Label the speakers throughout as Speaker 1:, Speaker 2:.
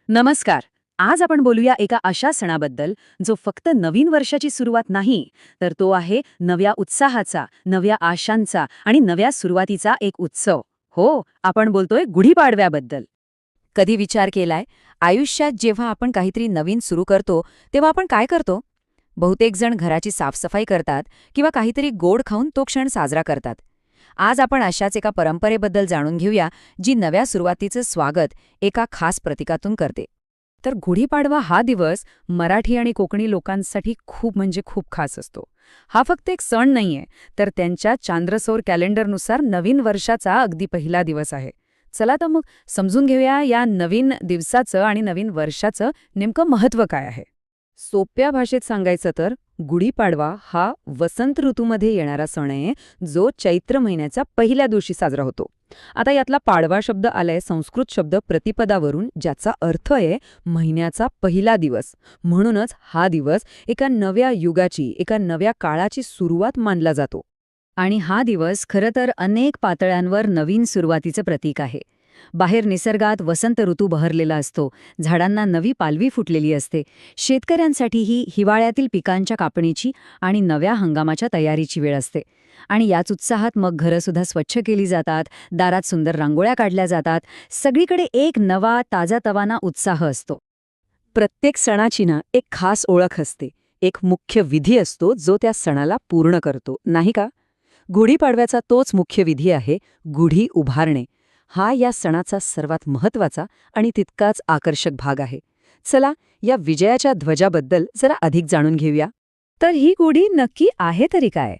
Speaker 1: नमस्कार. आज आपण बोलूया एका अशा सणाबद्दल जो फक्त नवीन वर्षाची सुरुवात नाही, तर तो आहे नव्या उत्साहाचा, नव्या आशांचा आणि नव्या सुरुवातीचा एक उत्सव. हो, आपण बोलतोय गुढीपाडव्याबद्दल.
Speaker 2: कधी विचार केलाय आयुष्यात जेव्हा आपण काहीतरी नवीन सुरू करतो तेव्हा आपण काय करतो? बहुतेक जण घराची साफसफाई करतात किंवा काहीतरी गोड खाऊन तो क्षण साजरा करतात. आज आपण अशाच एका परंपरेबद्दल जाणून घेऊया जी नव्या सुरुवातीचं स्वागत एका खास प्रतीकातून करते. तर गुढीपाडवा हा दिवस मराठी आणि कोकणी लोकांसाठी खूप म्हणजे खूप खास असतो. हा फक्त एक सण नाहीये, तर त्यांच्या चांद्रसौर कॅलेंडरनुसार नवीन वर्षाचा अगदी पहिला दिवस आहे. चला तर मग समजून घेऊया या नवीन दिवसाचं आणि नवीन वर्षाचं नेमकं महत्त्व काय आहे. सोप्या भाषेत सांगायचं तर गुढीपाडवा हा वसंत ऋतूमध्ये येणारा सण आहे, जो चैत्र महिन्याच्या पहिल्या दिवशी साजरा होतो. आता यातला पाडवा शब्द आलाय संस्कृत शब्द प्रतिपदावरून, ज्याचा अर्थ आहे महिन्याचा पहिला दिवस. म्हणूनच हा दिवस एका नव्या युगाची, एका नव्या काळाची सुरुवात मानला जातो. आणि हा दिवस खरं तर अनेक पातळ्यांवर नवीन सुरुवातीचं प्रतीक आहे. बाहेर निसर्गात वसंत ऋतू बहरलेला असतो, झाडांना नवी पालवी फुटलेली असते. शेतकऱ्यांसाठीही हिवाळ्यातील पिकांच्या कापणीची आणि नव्या हंगामाच्या तयारीची वेळ असते. आणि याच उत्साहात मग घरंसुद्धा स्वच्छ केली जातात, दारात सुंदर रांगोळ्या काढल्या जातात. सगळीकडे एक नवा ताजातवाना उत्साह असतो.
Speaker 1: प्रत्येक सणाची ना एक खास ओळख असते, एक मुख्य विधी असतो जो त्या सणाला पूर्ण करतो, नाही का? गुढीपाडव्याचा तोच मुख्य विधी आहे गुढी उभारणे. हा या सणाचा सर्वात महत्त्वाचा आणि तितकाच आकर्षक भाग आहे. चला या विजयाच्या ध्वजाबद्दल जरा अधिक जाणून घेऊया. तर ही गुढी नक्की आहे तरी काय?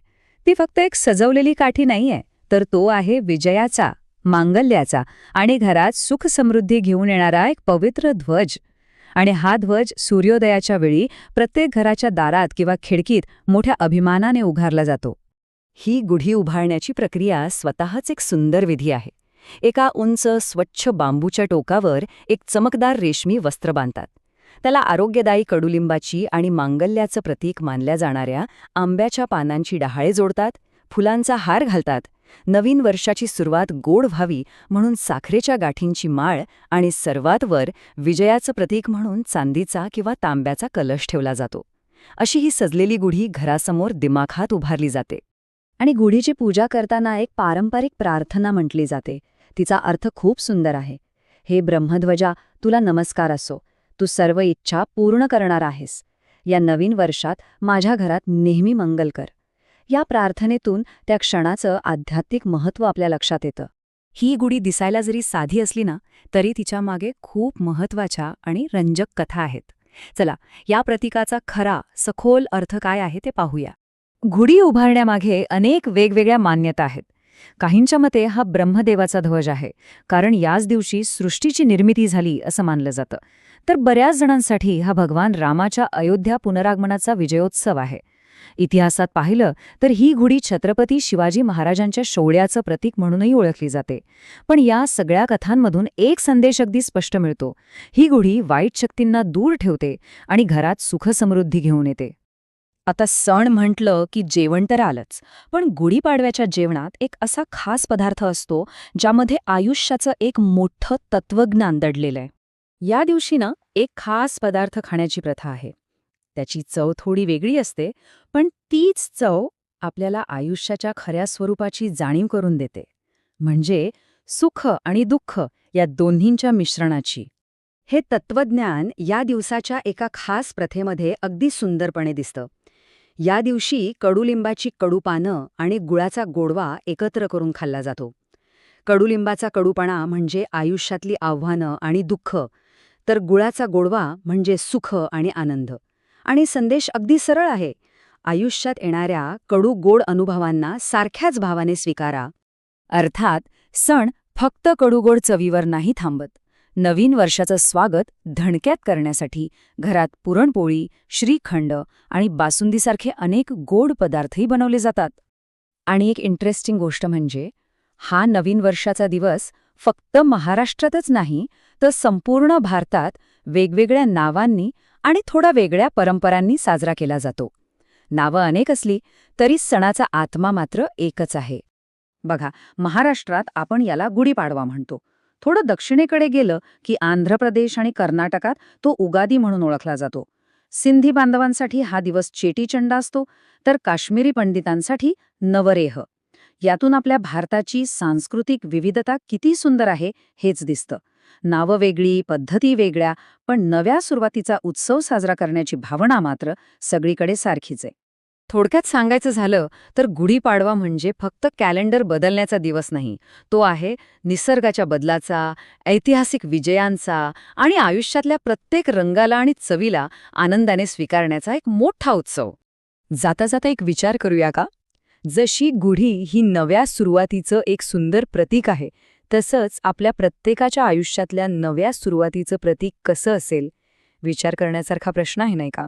Speaker 1: ती फक्त एक सजवलेली काठी नाहीये, तर तो आहे विजयाचा, मांगल्याचा आणि घरात सुख समृद्धी घेऊन येणारा एक पवित्र ध्वज. आणि हा ध्वज सूर्योदयाच्या वेळी प्रत्येक घराच्या दारात किंवा खिडकीत मोठ्या अभिमानाने उभारला जातो. ही गुढी उभारण्याची प्रक्रिया स्वतःच एक सुंदर विधी आहे. एका उंच स्वच्छ बांबूच्या टोकावर एक चमकदार रेशमी वस्त्र बांधतात. त्याला आरोग्यदायी कडुलिंबाची आणि मांगल्याचं प्रतीक मानल्या जाणाऱ्या आंब्याच्या पानांची डहाळे जोडतात, फुलांचा हार घालतात. नवीन वर्षाची सुरुवात गोड व्हावी म्हणून साखरेच्या गाठींची माळ आणि सर्वात वर विजयाचं प्रतीक म्हणून चांदीचा किंवा तांब्याचा कलश ठेवला जातो. अशी ही सजलेली गुढी घरासमोर दिमाखात उभारली जाते. आणि गुढीची पूजा करताना एक पारंपरिक प्रार्थना म्हटली जाते. तिचा अर्थ खूप सुंदर आहे. हे ब्रह्मध्वजा, तुला नमस्कार असो. तू सर्व इच्छा पूर्ण करणार आहेस. या नवीन वर्षात माझ्या घरात नेहमी मंगल कर. या प्रार्थनेतून त्या क्षणाचं आध्यात्मिक महत्त्व आपल्या लक्षात येतं. ही गुढी दिसायला जरी साधी असली ना, तरी तिच्या मागे खूप महत्त्वाच्या आणि रंजक कथा आहेत. चला, या प्रतीकाचा खरा, सखोल अर्थ काय आहे ते पाहूया. गुढी उभारण्यामागे अनेक वेगवेगळ्या मान्यता आहेत. काहींच्या मते हा ब्रह्मदेवाचा ध्वज आहे, कारण याच दिवशी सृष्टीची निर्मिती झाली असं मानलं जातं. तर बऱ्याच जणांसाठी हा भगवान रामाच्या अयोध्या पुनरागमनाचा विजयोत्सव आहे. इतिहासात पाहिलं तर ही गुढी छत्रपती शिवाजी महाराजांच्या शौर्याचं प्रतीक म्हणूनही ओळखली जाते. पण या सगळ्या कथांमधून एक संदेश अगदी स्पष्ट मिळतो. ही गुढी वाईट शक्तींना दूर ठेवते आणि घरात सुखसमृद्धी घेऊन येते. आता सण म्हटलं की जेवण तर आलंच, पण गुढीपाडव्याच्या जेवणात एक असा खास पदार्थ असतो ज्यामध्ये आयुष्याचं एक मोठं तत्वज्ञान दडलेलं आहे. या दिवशी ना एक खास पदार्थ खाण्याची प्रथा आहे. त्याची चव थोडी वेगळी असते, पण तीच चव आपल्याला आयुष्याच्या खऱ्या स्वरूपाची जाणीव करून देते. म्हणजे सुख आणि दुःख या दोन्हींच्या मिश्रणाची. हे तत्वज्ञान या दिवसाच्या एका खास प्रथेमध्ये अगदी सुंदरपणे दिसतं. या दिवशी कडुलिंबाची कडू पानं आणि गुळाचा गोडवा एकत्र करून खाल्ला जातो. कडुलिंबाचा कडूपणा म्हणजे आयुष्यातली आव्हानं आणि दुःख, तर गुळाचा गोडवा म्हणजे सुख आणि आनंद. आणि संदेश अगदी सरळ आहे. आयुष्यात येणाऱ्या कडू गोड अनुभवांना सारख्याच भावाने स्वीकारा. अर्थात सण फक्त कडूगोड चवीवर नाही थांबत. नवीन वर्षाचं स्वागत धणक्यात करण्यासाठी घरात पुरणपोळी, श्रीखंड आणि बासुंदीसारखे अनेक गोड पदार्थही बनवले जातात. आणि एक इंटरेस्टिंग गोष्ट म्हणजे हा नवीन वर्षाचा दिवस फक्त महाराष्ट्रातच नाही, तर संपूर्ण भारतात वेगवेगळ्या नावांनी आणि थोड्या वेगळ्या परंपरांनी साजरा केला जातो. नावं अनेक असली तरी सणाचा आत्मा मात्र एकच आहे. बघा, महाराष्ट्रात आपण याला गुढीपाडवा म्हणतो. थोडं दक्षिणेकडे गेलं की आंध्र प्रदेश आणि कर्नाटकात तो उगादी म्हणून ओळखला जातो. सिंधी बांधवांसाठी हा दिवस चेटीचंड असतो, तर काश्मीरी पंडितांसाठी नवरेह. यातून आपल्या भारताची सांस्कृतिक विविधता किती सुंदर आहे हेच दिसतं. नावं वेगळी, पद्धती वेगळ्या, पण नव्या सुरुवातीचा उत्सव साजरा करण्याची भावना मात्र सगळीकडे सारखीच आहे.
Speaker 2: थोडक्यात सांगायचं झालं तर गुढीपाडवा म्हणजे फक्त कॅलेंडर बदलण्याचा दिवस नाही. तो आहे निसर्गाच्या बदलाचा, ऐतिहासिक विजयांचा आणि आयुष्यातल्या प्रत्येक रंगाला आणि चवीला आनंदाने स्वीकारण्याचा एक मोठा उत्सव. जाता जाता एक विचार करूया का? जशी गुढी ही नव्या सुरुवातीचं एक सुंदर प्रतीक आहे, तसंच आपल्या प्रत्येकाच्या आयुष्यातल्या नव्या सुरुवातीचं प्रतीक कसं असेल? विचार करण्यासारखा प्रश्न आहे नाही का?